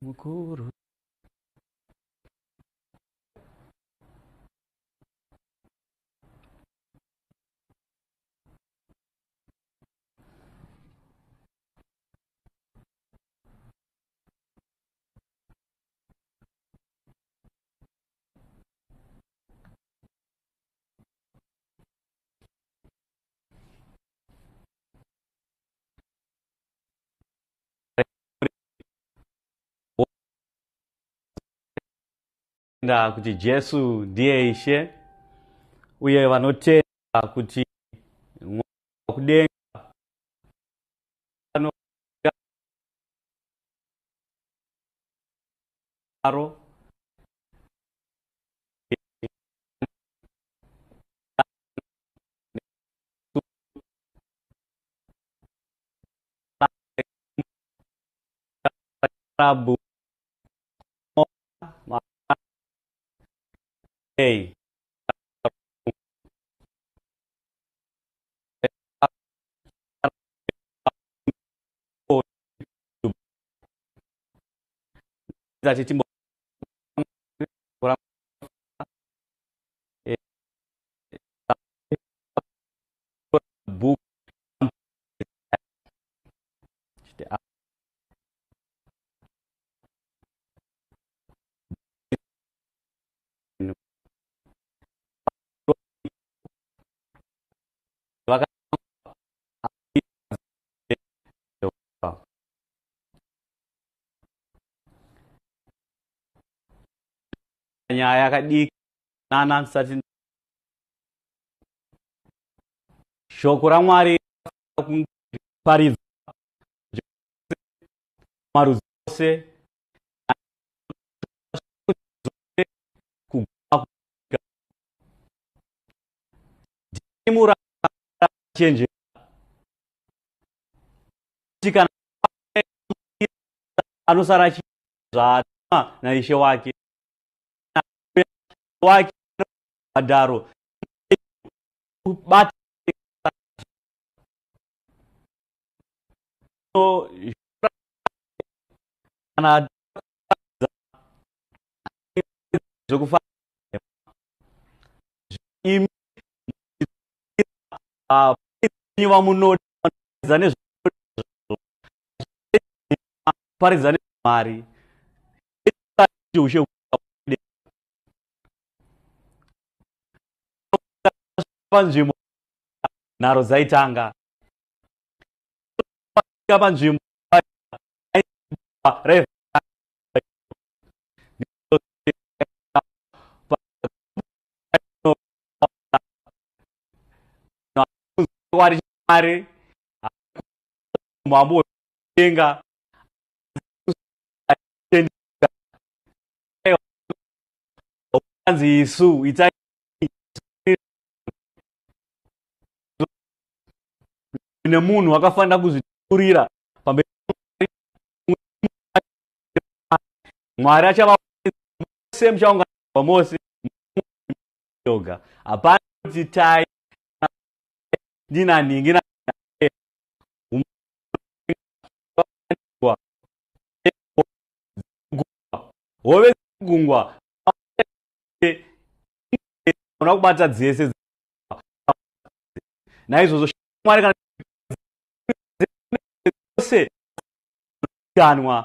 mukuru kuti Jesu ndiye Ishe uye vanotenda kuti Hwekudenga aro Rabu Hey Zati timbo book nyaya yakadiki nana nsati shoko raMwari Mufundisi marudzi ose chenje kana anosara zvaatuma naishe wake madharo bata kana zokufanya vamunodza Muparidzi Mari Hushe panzvimbo nharo dzaitanga panzvimbo Mari mambo Hwekudenga anzi isu itai nemunhu akafanira kuzviturira pamberi Mwari achava mose muchaunganirwa mose yoga hapana kuti tai ndina nhingi hove gungwa ona kubata dzese naizvozvo Mwari kana dzose kanwa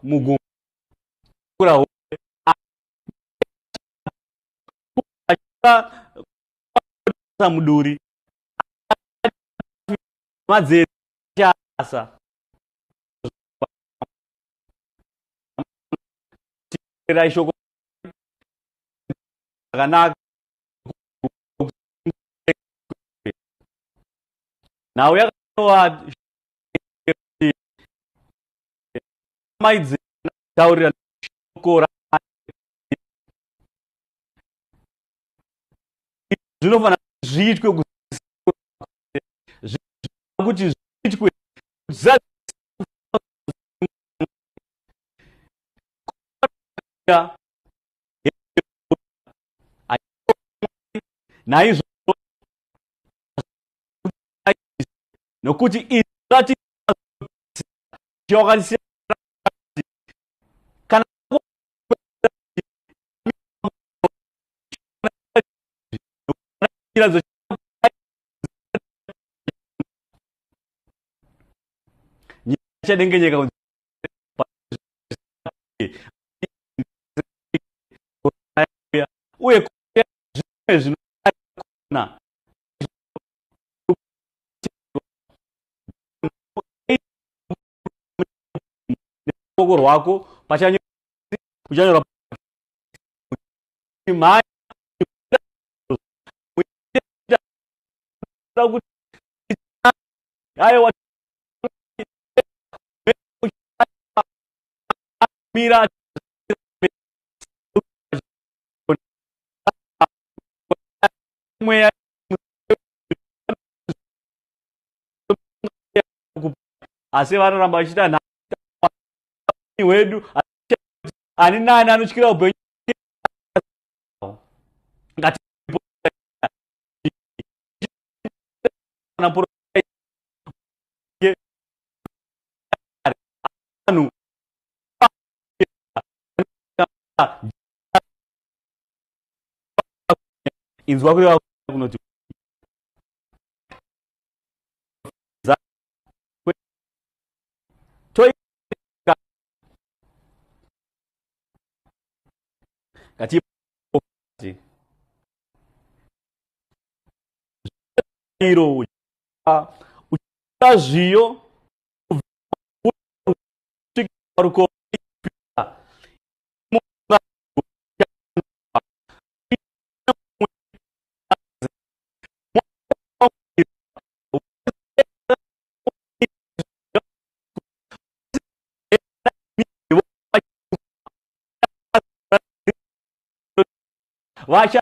mugungwa muduri madzere chasa shoko akanaka nawe yakatoa maidzi taurira shoko zvinofana zviitwe kuti zviitwe naizvozvo Nekuti izvati chokanisira kana chadengenyeka uye zvimwe zvinona ruoko rwako uchanyora mai aiwa mira asi vanoramba vachita wedu ani nani anotyira upenyu ngati inzwa kuya kunoti kati iro uchazviyo ruko vacha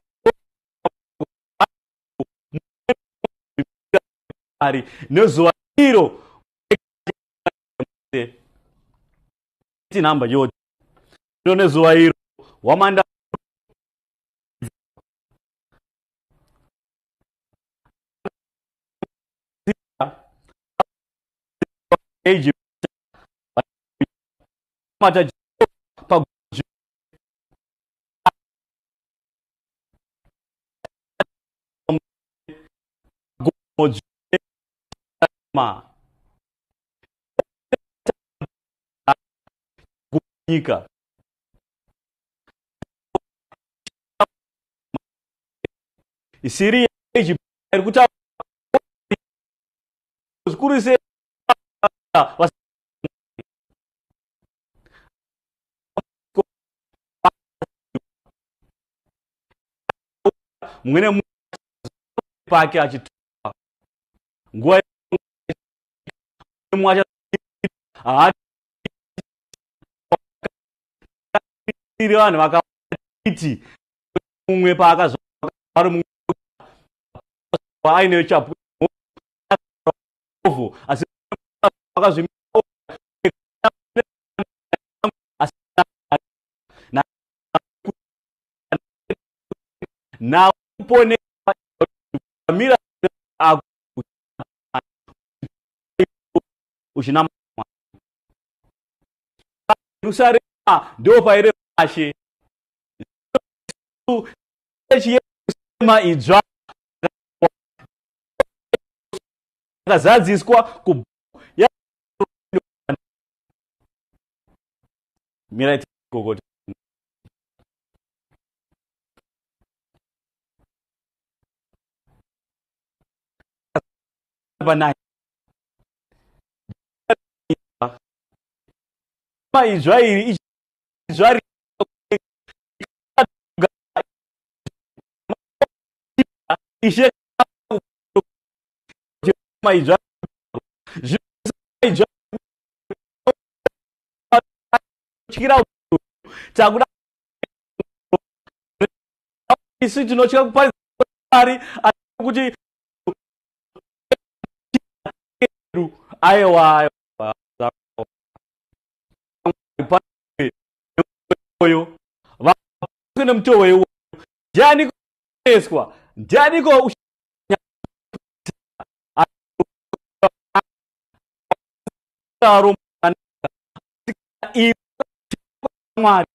nezuva iro tinhamba yote iro nezuva iro wamanda nyika isiri iri kutaura zvikuru sei mumwe pake achitoa nguva iri vanhu vakaiti mumwe paakazvari aine chapu asi naupone mira uchina Yerusarema ndo paire pashe YeJerusarema Idzva zvakazadziswa ku mira kokoti banai Idzva iri Idzva ishe Idzva chikira takuda isi tinochika kupari kuti aiwa oyo vakune mutoo iwo ndiani kueswa ndiani ko aro Mwari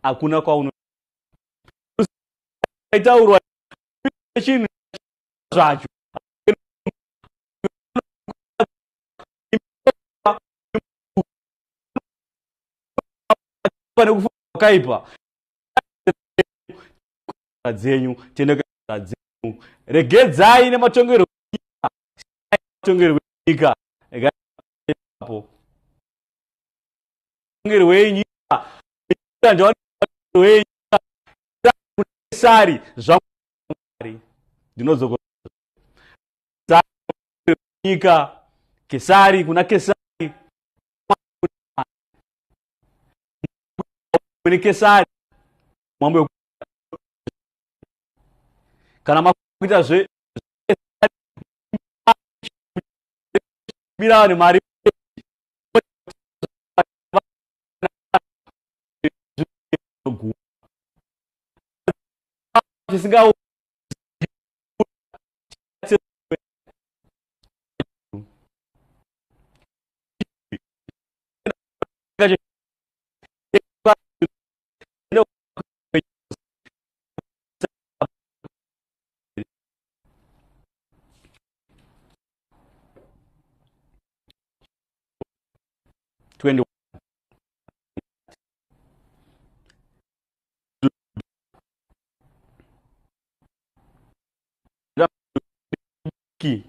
hakuna kwauno itaurwa chinhu zvacho pane kufunga kwakaipa dzenyu tendeukai dzenyu regedzai nematongero enyika apo tongero enyika sari zvamwari ndinodzoka nyika Kesari kuna Kesari kune Kesari mambo kana makuita zve mirani mari chisinga ki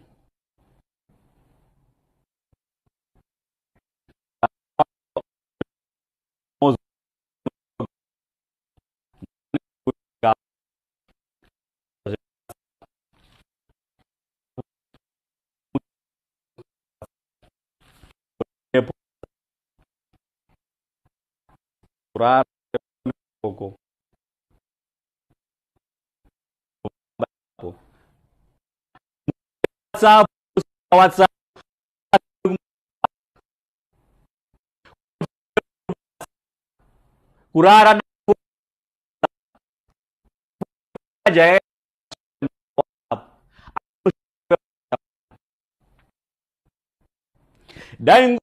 Shoko WhatsApp kurara aja dai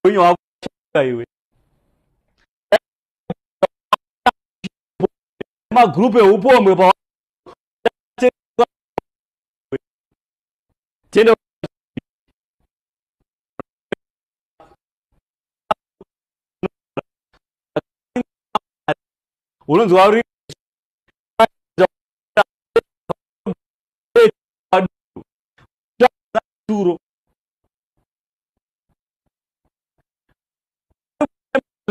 unyo iwe ma group eupomwe pa tendo unonzwa uri duro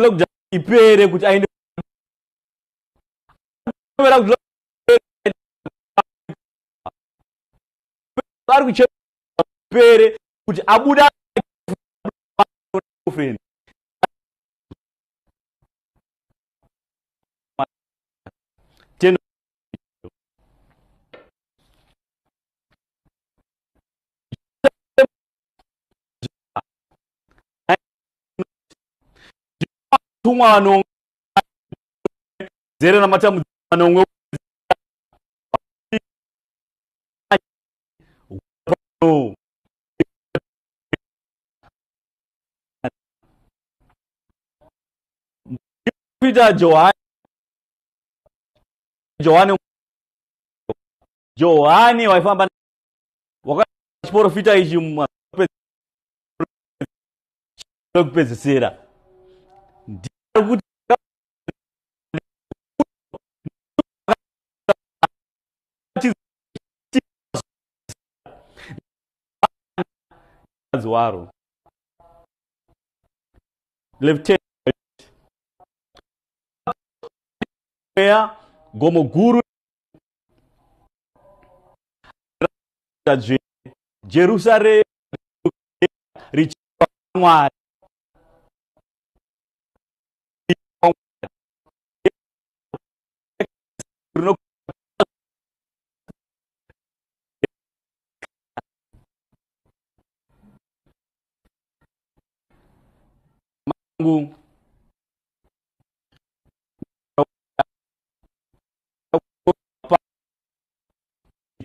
logja ipere kuti aende ari kuchepere kuti abuda friend tendo tumano zere na matamu anongwe Peter Johani waifamba wakati profita ichi kupedzesera ndikuti waro lieutenant gomo guru Jerusalem richamwa mangu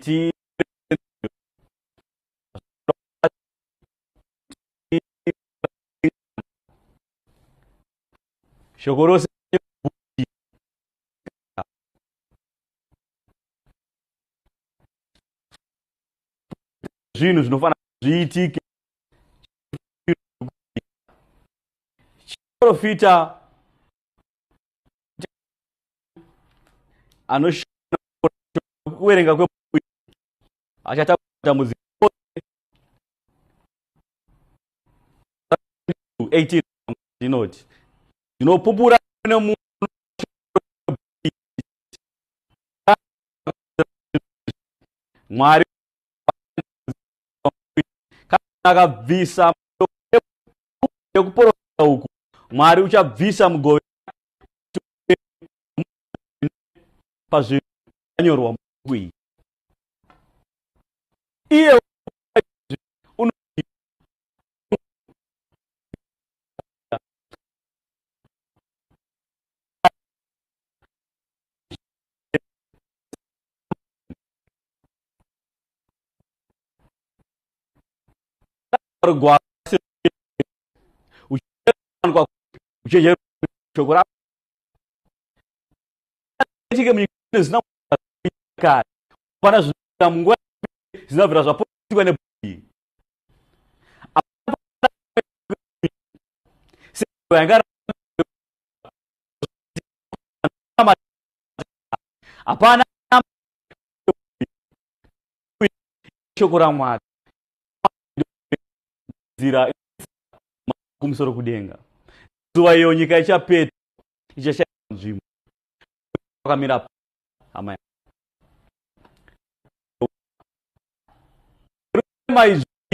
iti shoko rose zvinhu zvinofana zviitike. Chiprofita anoshanda kuverenga kwebhuku achatamudziko 18 dzinoti dzinopupura nemunhu Mwari akabvisa yekuprofita uku, Mwari uchabvisa mugove pazvinhu zvanyorwa mubhuku iyi. Iye zinabvira zvapoitikwa nebhuku iyi. Hapana shoko raMwari zira kumusoro kudenga. Zuva iyo nyika ichapeta ichashaya nzvimbo akamira hama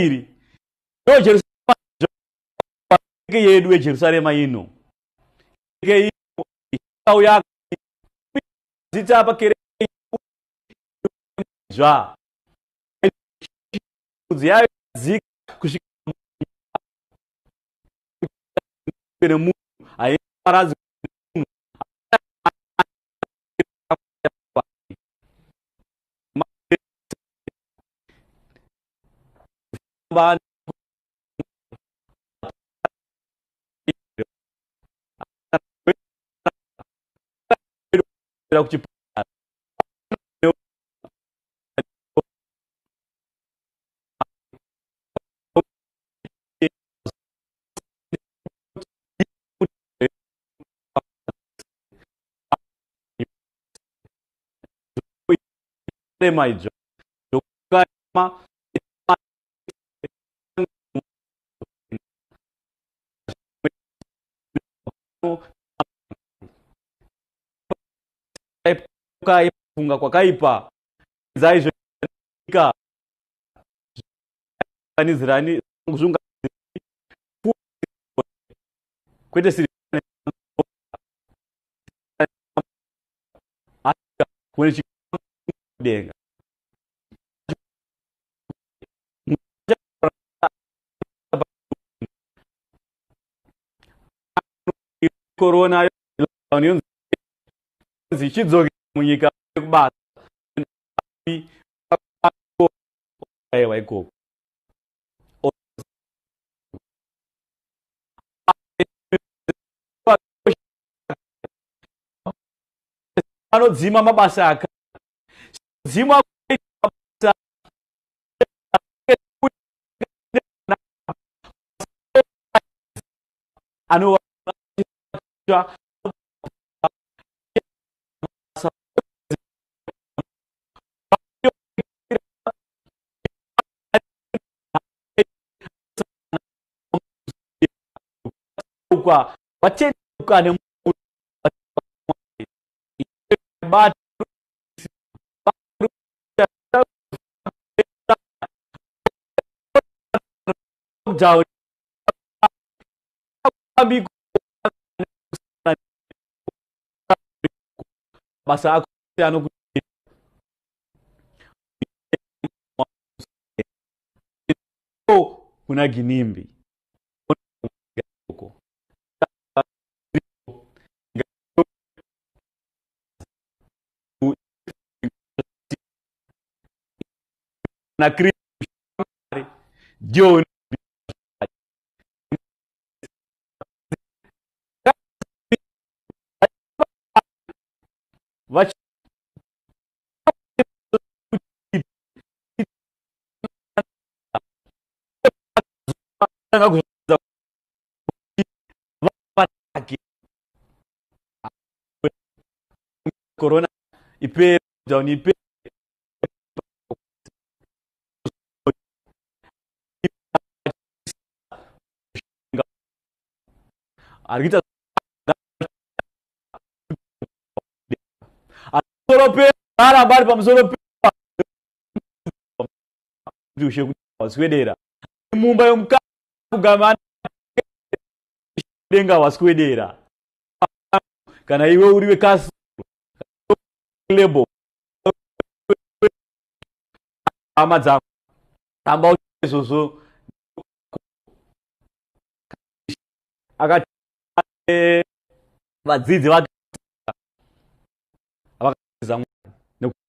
iri ndo Jerusarema yedu yeJerusarema ino ikauya zita paKereke Idzva yayo zika kusvika nemunhu aiparadzi Idzva funga kwakaipa zaizvoika anizirani kuzunga kwete siri kune chikudenga corona zichidzoka munyika yekubasa aiwa ikoko anodzima mabasa aka dzima ano kwa wachetuka ne but down basa ano kuna ginimbi na Kristo ndio vachi corona ipe down ipe argita solope ara bari pamusolope Hushe Hwaswedera mumba yomka kugamana Hwekudenga Hwaswedera kana iwe uriwe kasu lebo amadza tamba uzozo akati vadzidzi vake avakaza nekuti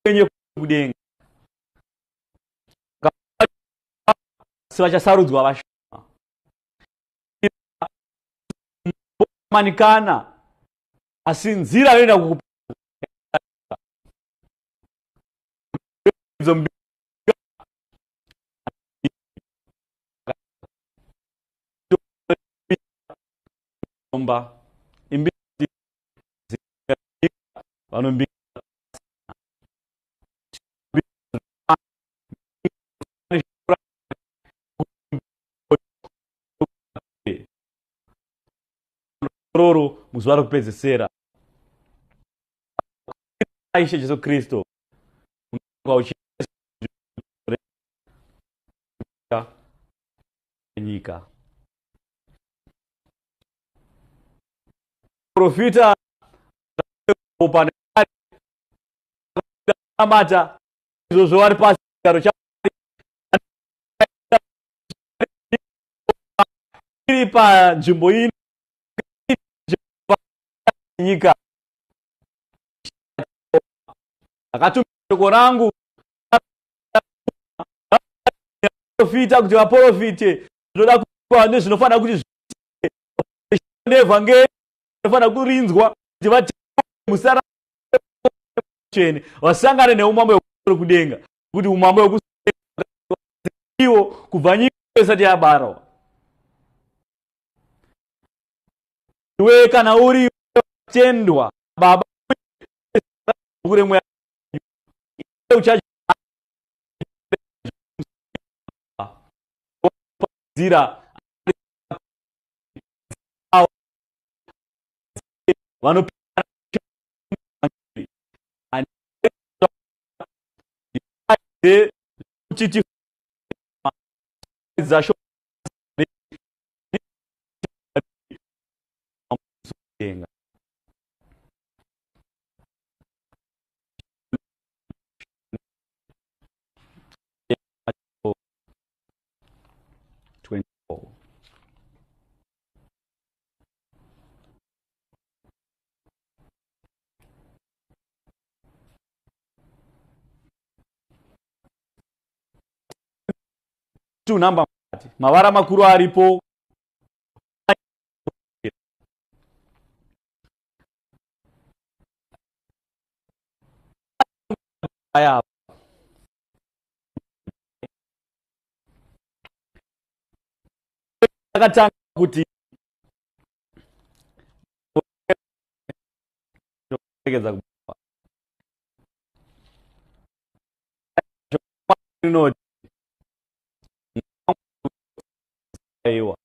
kwenye kudenga sivachasarudzwa vashoma manikana asi nzira yoenda kukupa imbi vanombi roro muzuva rokupedzisira Ishe Jesu Kristo nyika profita upande mata izvo vari pasi chigaro cha iri panzvimbo ino nyika akatumira shoko rangu profita kuti vaprofite zvoda kuitwa nezvinofanira kuti nevhangeri zinofanira kurinzwa kuti vatee musara chene vasangane neumambo hwekudenga kuti umambo hwekuiwo kubva nyika isati yabarwa iwe kana uri tendwa baba kuremwe uchadzira vanopita uchiti zasho denga namba mavara makuru aripo aya akatanga kuti kuregedza kuba aiwa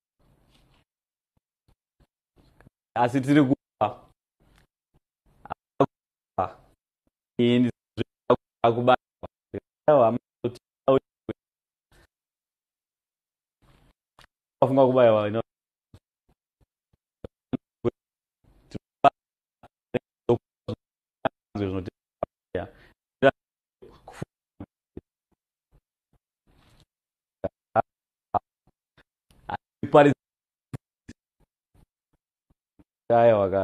asi tiri kuba ini akuba afunga kubayiwa ino Muparidzi aiwa ka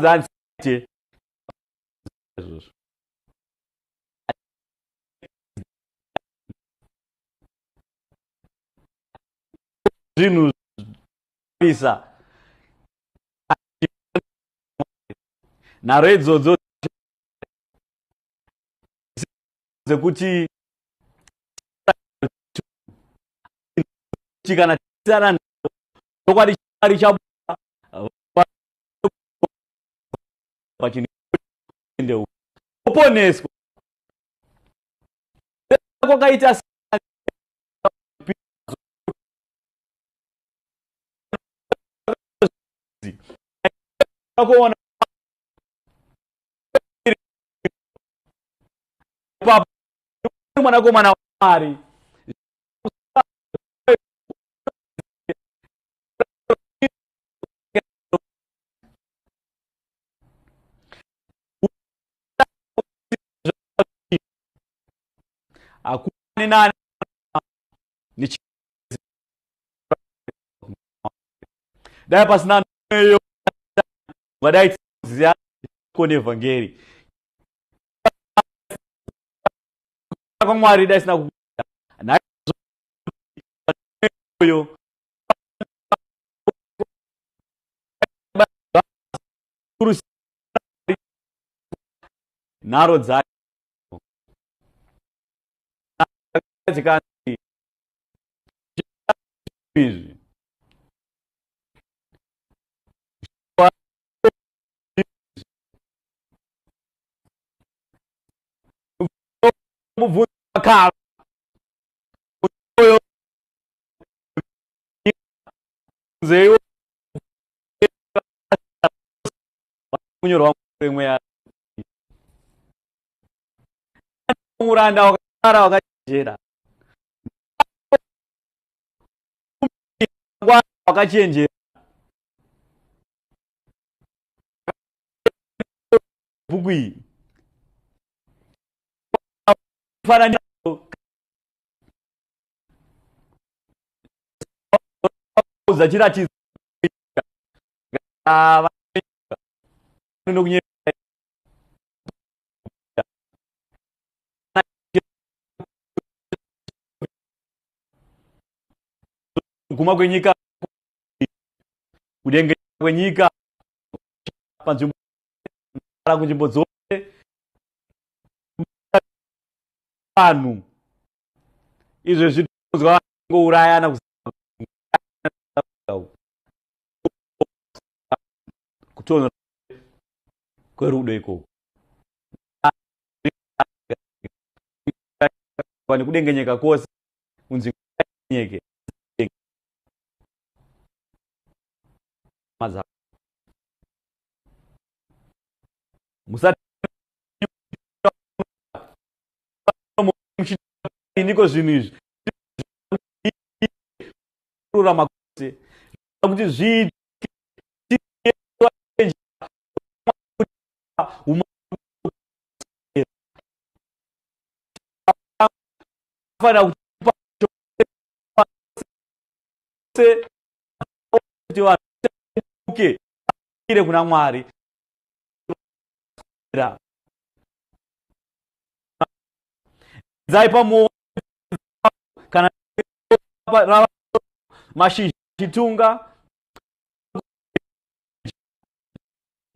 zanzi zvinhu zvisa nharo idzodzo dzekuti kana tisana chokwadi chari chabuda pachinhu oponeswa kwakaita kuona mwanakomana waMwari akuni nani dai pasina meyo vadai tsiya kone evangeli kwa Mwari dai sina kukuta na yo naro dzake zikati izvi mubvunzo wakala nzeyo kunyorwa mumwe ya muranda wakara wakachenjera wakachenjera bhuku iyi fananidzo zachiratidzo kuguma kwenyika kudenga kwenyika panzvimbo kunzvimbo dzose vanhu izvo zvinozwa ngourayana kutonhora kwerudo ikoko nekudengenyeka kwose kunzi nyeke musati niko zvinhu izvi rurama kwose kuti zviitike fanira kuti vanhu ire kuna Mwari zai pamoja kana mashizha chitunga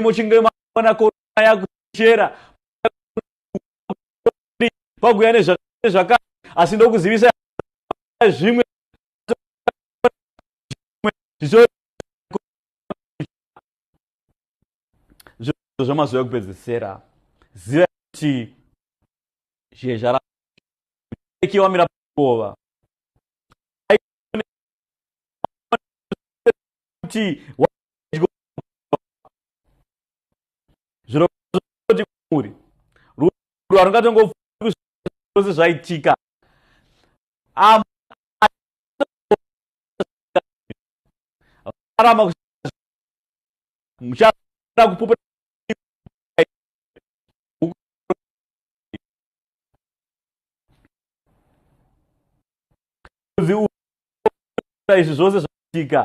mochinge maona korona yakuchera paguya nezvaka asi ndokuzivisa zvimwe zvamazuva ekupedzisira ziva kuti YeJerusarema pakova kuti zviroti muri rudo rungatongofuzi zvaitika arama muchada kupupa izvi zvose zvaitika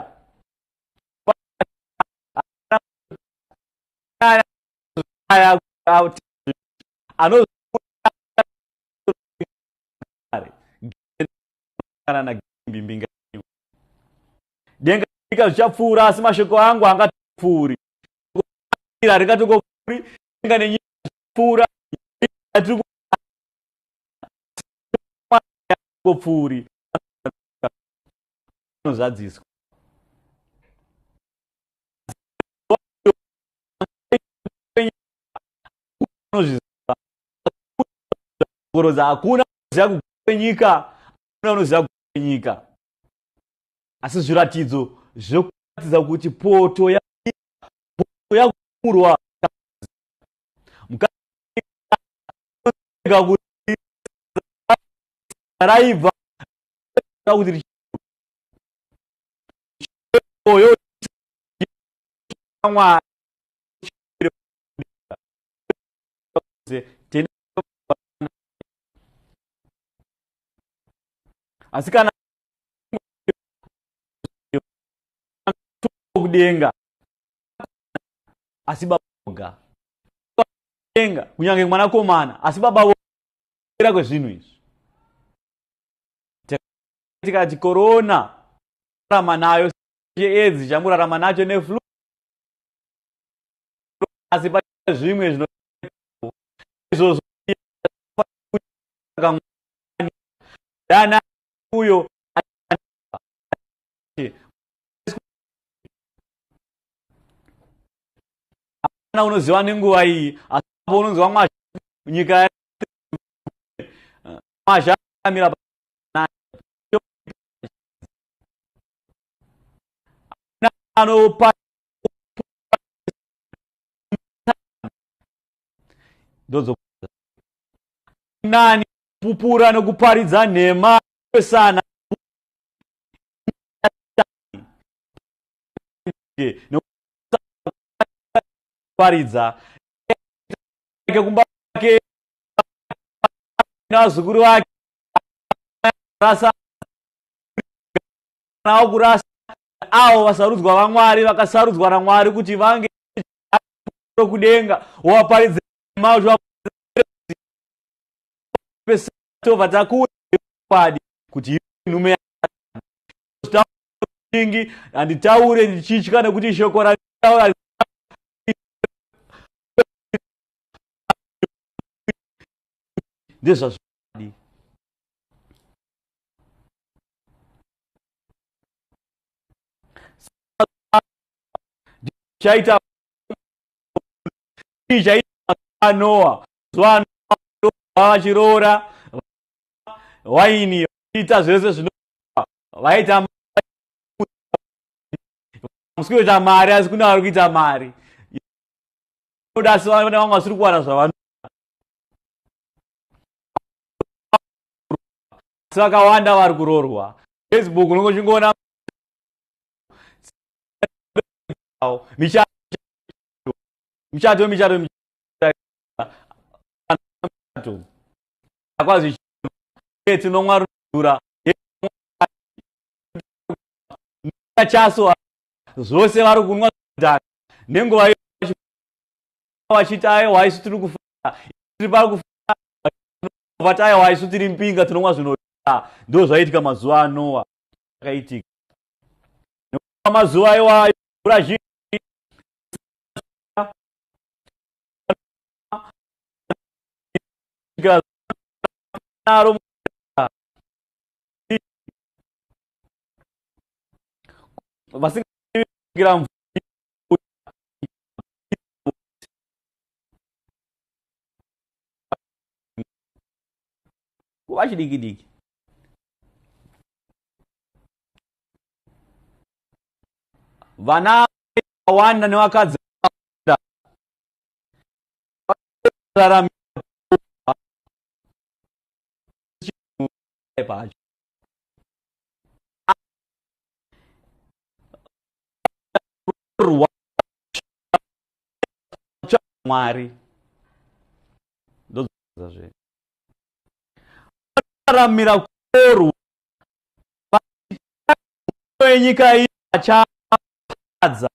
aya ano kana na bimbinga denga zvichapfuura asi mashoko angu angatipfuuri rikatokopfuuri denga nenyika zvichapfuura kopfuuri anozadziswa koroza hakuna unoziva kugara nyika, hakuna unoziva kugara nyika, asi zviratidzo zvinokuratidza kuti poto yakumurwa raibva kuti asi kana kudenga asi baba voga kudenga kunyange mwanakomana asi baba voga kwezvinhu izvi tikati korona rarama nayo AIDS chamurarama nacho neflu asi pa zvimwe zvino izvozvo dana uyo ana unoziva nenguva iyi asi unonziva nyika mazhamira anopa ndodzo nani pupura nekuparidza nhema pesana paridza kumbake nazukuru wake rasa nawo kurasa avo vasarudzwa vaMwari vakasarudzwa naMwari kuti vange kudenga waparidza mazvo pesova takuri kuti nhume ingi anditaure ndichitya nekuti shoko rataura ndezvazvadi chaita Noa zuva vachirora waini vaita zvese zvino vaita musikuita mari asi kuna vari kuita mari asi vamwe vasiri kuwana zvavano asi vakawanda vari kurorwa. Facebook unongochingoona michato akwazi tinomwa runura chaso zvose vari kunwa dhaka nenguva vachiti aiwa isu tiri kufara tiri pari kufara vati aiwa isu tiri mpinga tinomwa zvinodhaka. Ndo zvaitika mazuva anowa akaitika mazuva aiwa mvura zhinji vasingagira vachidiki vana vawanda nevakadzi pacho Mwari ndozvazve ramira kuoru nyika iyi achadza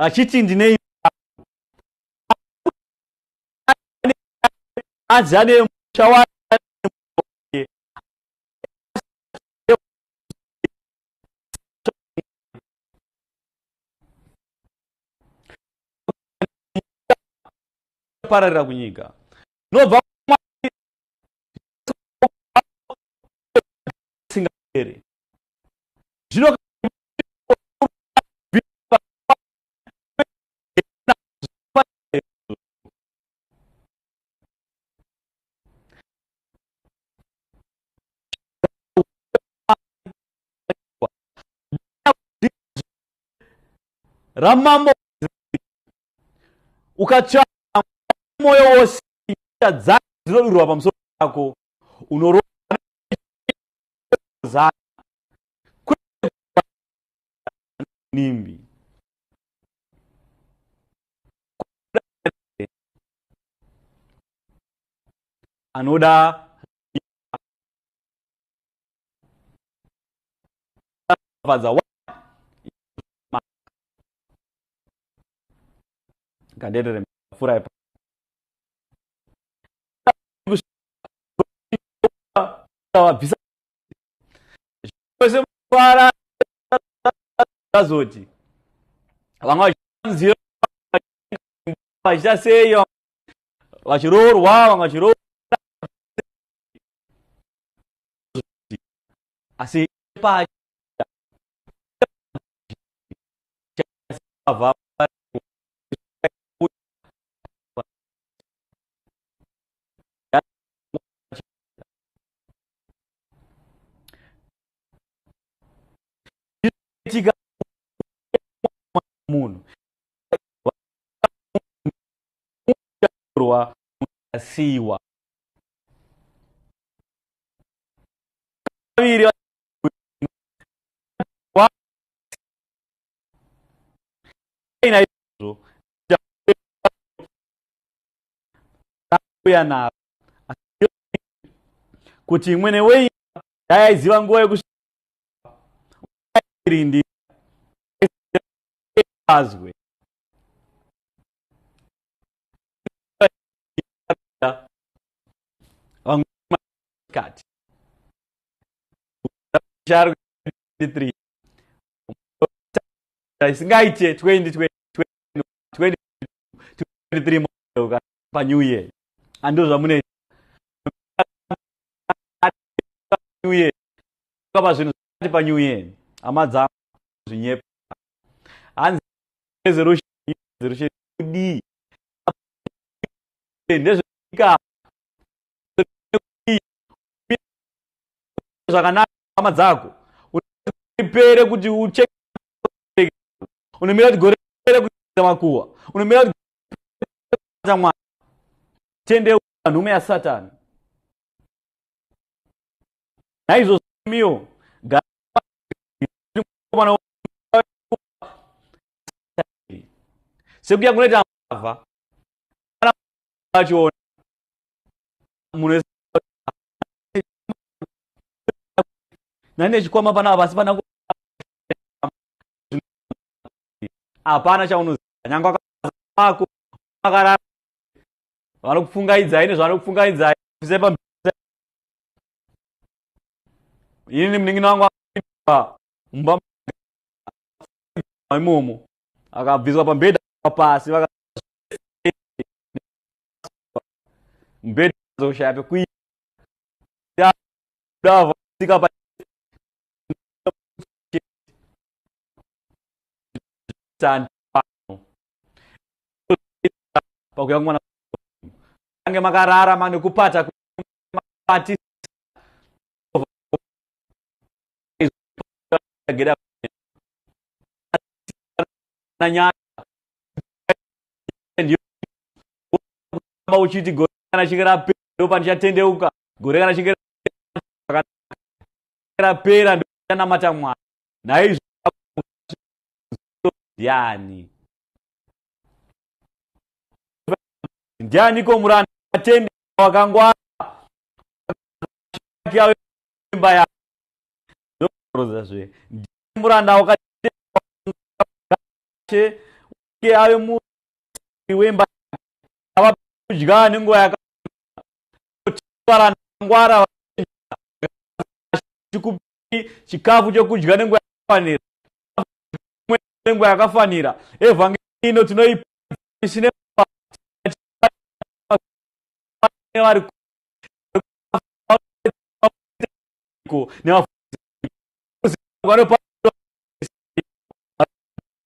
achiti ndine azane musha pararira kunyika nobva singapere zvino ramambo ukatsvaka moyo wose dzake dzinodurwa pamusoro pako unoroza nimbi anoda kandedere fura visa kwese para zoti vanga vachanzira vachisaseyo vachirorwa vanga vachirorwa asi pa munhu asiwa kuti mwene wei aiziva nguva yekusirindi azwe kati charo 23 isingaite 2023 pa new year ando zvamune new year kapa zvinhu pa new year amadza zvinyepa hanzi resolution kudi ndezvika zvakanaka hama dzako unipere kuti ucheke unomira kuti gore kuita makuwa unomira kuti mwana Tendeukai nhume yaSatani naizvo miyo sekuya kunoita mbavha achiona munhu nane chikwama pana basi pana hapana chaunoziva nyangwa ako makarara vanokupfungaidzai nezvanokupfungaidzai kusepa ini mnin'ina wangu mumba imomo akabviswa pambedha pasi mbedha zoshaya pekuita sika pakuya kumwana ange makarara mane kupata pati gera nanya ndio uchiti gore kana chingera pera pancha Tendeuka gore kana chingera pera ndo namata mwana naizvo ndiani ko muranda atende wakangwa kiawe imba ya roza zwe muranda wakati ave muri wemba ava kudya nenguva yakatwara ngwara chikafu chokudya nenguva yakafanira nenguva yakafanira. Evhangeri ino tinoipa isine vari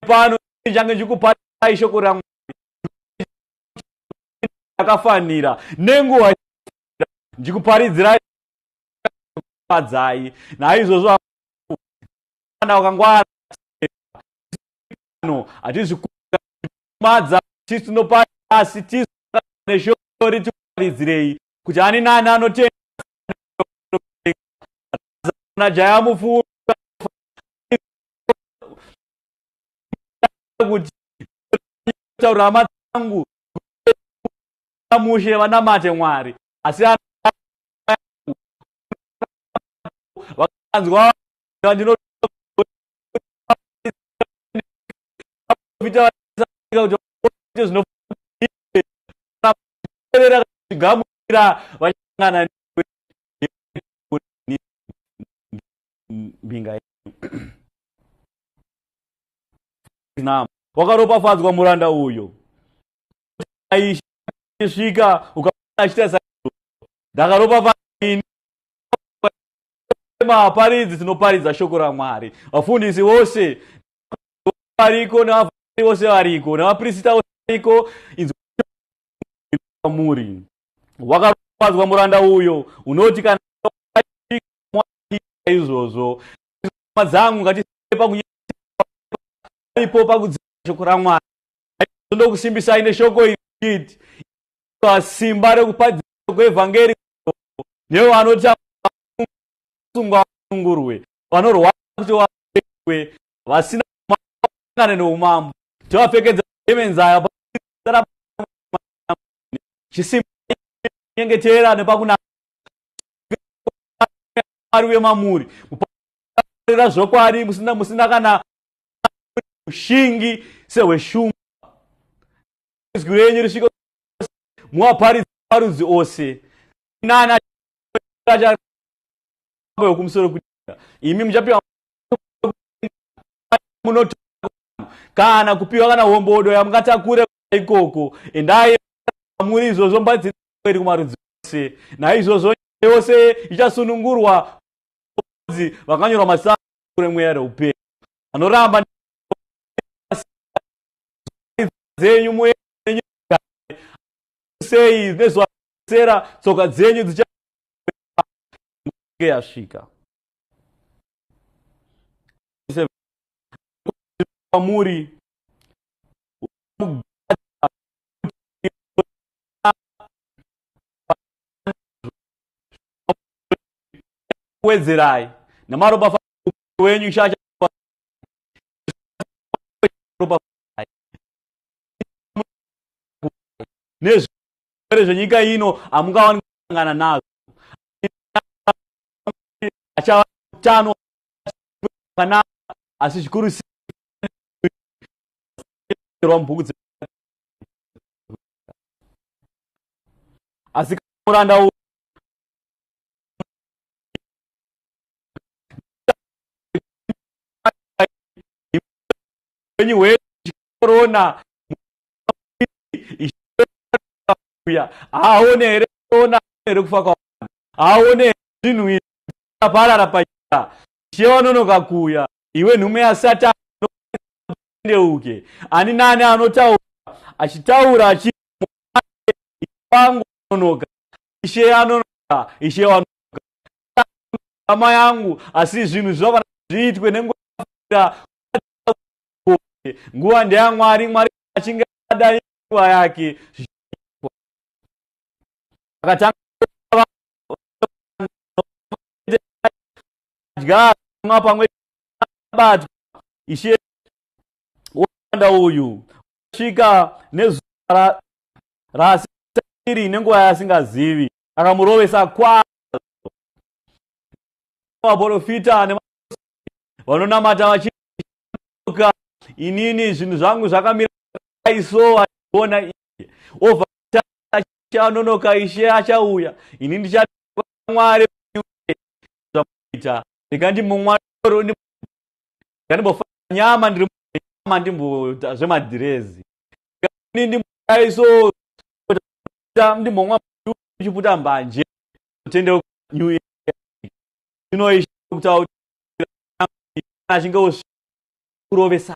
pano change ndikupatai shoko raMwari yakafanira nenguva ndikuparidzirai padzai. Naizvozvo wakangwara hatizvikumadza tisinopa asi tisu neshoko ritiparidzirei kuti ani nani anotenda jaya mufuru kuti taura matsangu mushe vanamate Mwari asi vakanzwa ndino zvinogara vachangana mbinga wakaropafadzwa muranda uyo aisvika ukaachita saizvo ndakaropafadzwa maparidzi tinoparidza shoko raMwari. Vafundisi vose variko nevafundisi vose variko nevaprista vose variko muri wakaropafadzwa muranda uyo unoti kana izvozvo dzangu ngatiipo pakudzidza shoko raMwari ndokusimbisai neshoko iri simba rekupadzisa kwevhangeri nevo vanoti sungwa sungurwe vanorwara kuti vawe vasina mangane noumambo tivapfekedza emenzaya chisimba nyengetera nepakuna Mwari wemamuri muparira zvokwadi musina kana ushingi sehweshumba izwi renyu risvike muvaparidzi marudzi ose nani wekumusoro kudenga imi muchapiwa kana kupiwa kana hombodo yamungatakure ikoko endai muri izvozvo mbadzikweri kumarudzi ose naizvozvo yose ichasunungurwa vakanyorwa mazita remweya reupenyu anoramba dzenyu mweya sei nezvasera tsoka dzenyu yasvika muri wedzerai namaropa wenyu shacha nezvirwere zvenyika ino hamungawani kusangana nazvo achava utano hwakanaka asi zvikuru mubhuku asi muranda wenyu hwekorona aone here ona here kufa kwavanhu aone zvinhu izvi zvaparara panyika chevanonoka kuya iwe nhume yasatani Tendeukai ani nani anotaura achitaura achipangu anonoka ishe anonoka ishe wanonoka hama yangu asi zvinhu zvinofana zviitwe nenguva nguva ndeyaMwari. Mwari achinge ada nguva yake akatanga pamwe batwa ishe wanda uyu svika nezuva rasiri nenguva yasingazivi akamurovesa kwazvo vaprofita vanonamata vachiuka inini zvinhu zvangu zvakamira aiso achiona iye obva achanonoka Ishe achauya. Ini ndichati Mwari zvamuita ndikandimomwa ndikandimbofa nyama ndiri nyama ndimboita zvemadhirezi ini ndimaiso ndimomwa chiputa mbanje Tendeukai New Year inoisha kutaura achinge kurovesa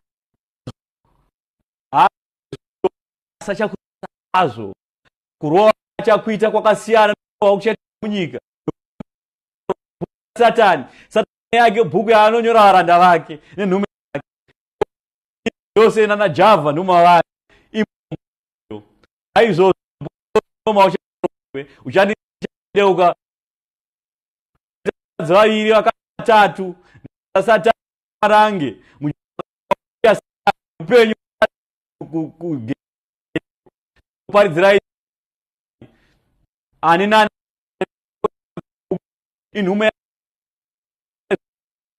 sachakuazvo kurova chakuita kwakasiyana kuchaita munyika. Satani yake bhuku yaanonyora varanda vake nenhume yake yose nanajavha nhuma vake aizvozvo uchanditendeuka vaviri vakatatu Satani arange upenyu kuparidzirai ani nani inhume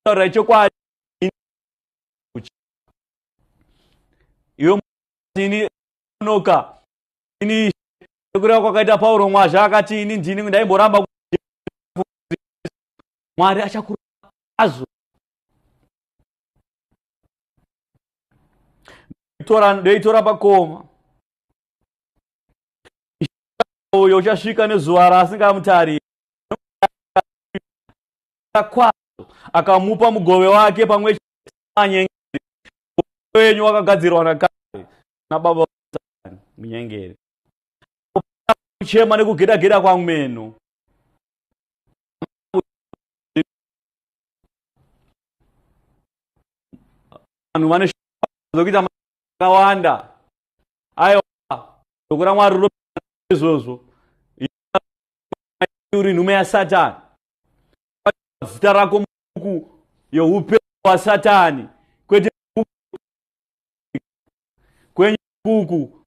taura chokwadi iwe ini noka ini kureva kwakaita Pauro mwazva akati ini ndini ndaimboramba Mwari achakurazvo ndoitora pakoma uyo uchasvika nezuva raasingamutariri kwazvo akamupa mugove wake pamwe anyengeri wenyu wakagadzirwa nakare nababa munyengeri kuchema nekugedageda kwameno vanhu vane zokuita akawanda aiwa dokura Mwari ro izvozvo uri nhume yaSatani zita rako mubuku yeupenyu hwaSatani kwete kwenye buku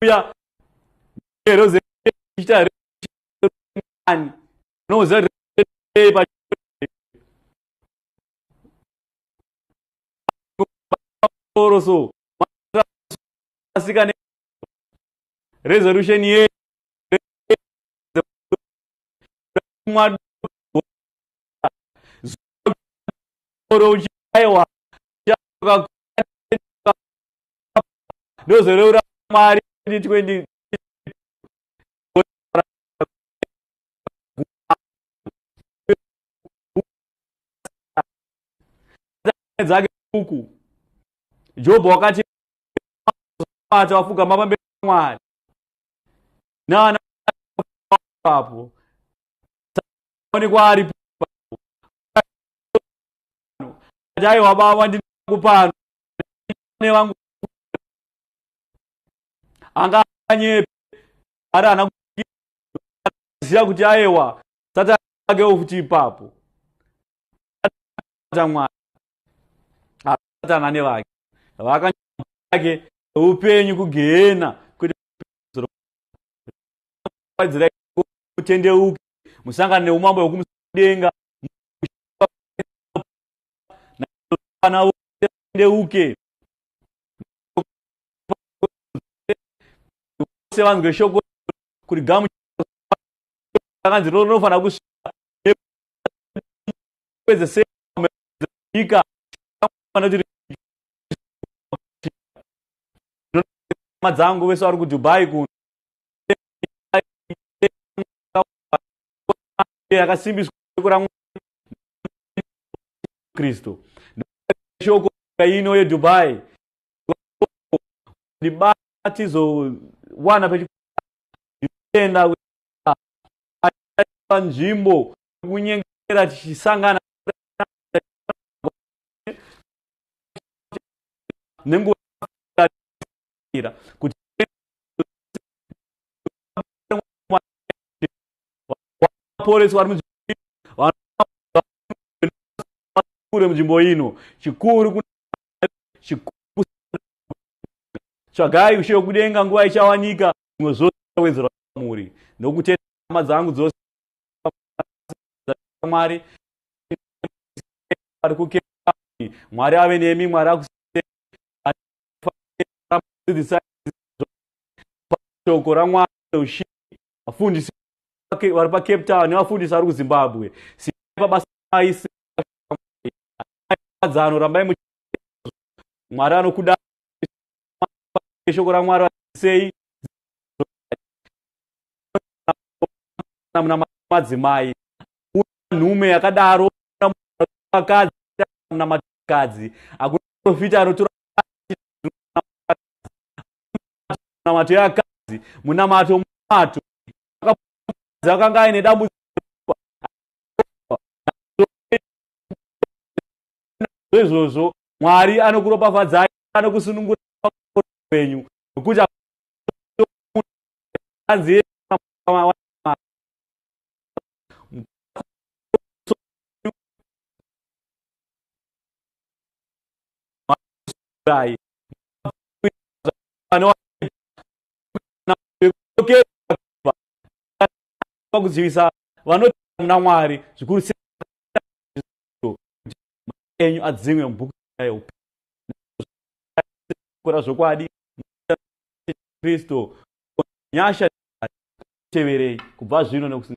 ya YeRusarema noza so asikane resolution ye aiwa ndozoreura Mwari 2020 dzake buku Jobho wakati wafuga mapambero Mwari nana papo ni kwari dai wababa ndikupano ne wangu anganye ara anakuziya kuti aiwa Satani ake ufuti papo Mwari Satani ne vake vakanyake upenyu kugena kuti Muparidzi Tendeukai musangane neumambo hwekudenga na Tendeukai sevanzwe shoko kuti gamu kanzi rinofana kusvika kweze seika kuti madzangu vese vari kuDubai kuno yakasimbiswa kura Kristo shoko ino yeDubai ndibatizo wana pechitenda nzvimbo kunyengera tichisangana nenguva kuti polisi vari munzvimbo ino chikuru tsvagai ushe hwekudenga nguva ichawanika zvimwe zvose wedzerwa muri nokutenda hama dzangu dzose Mwari ari kukeka Mwari ave nemi, Mwari akusimbisei, shoko raMwari Hushe, vafundisi vari paCape Town nevafundisi vari kuZimbabwe. Simbai pabasa maise adzano, rambai Mwari anokuda. Shoko raMwari sei muna madzimai, nhume yakadaro vakadzi muna matakadzi, hakuna profita anotora munamato yakadzi, munamato mumato akanga aine dambudziko izvozvo. Mwari anokuropafadzai, anokusunungura upenyu nokuti kuzivisa vanoti muna Mwari zvikuru sei enyu adzimwe mubhuku kora zvokwadi Kristo nyasha teverei kubva zvino nokusingaperi.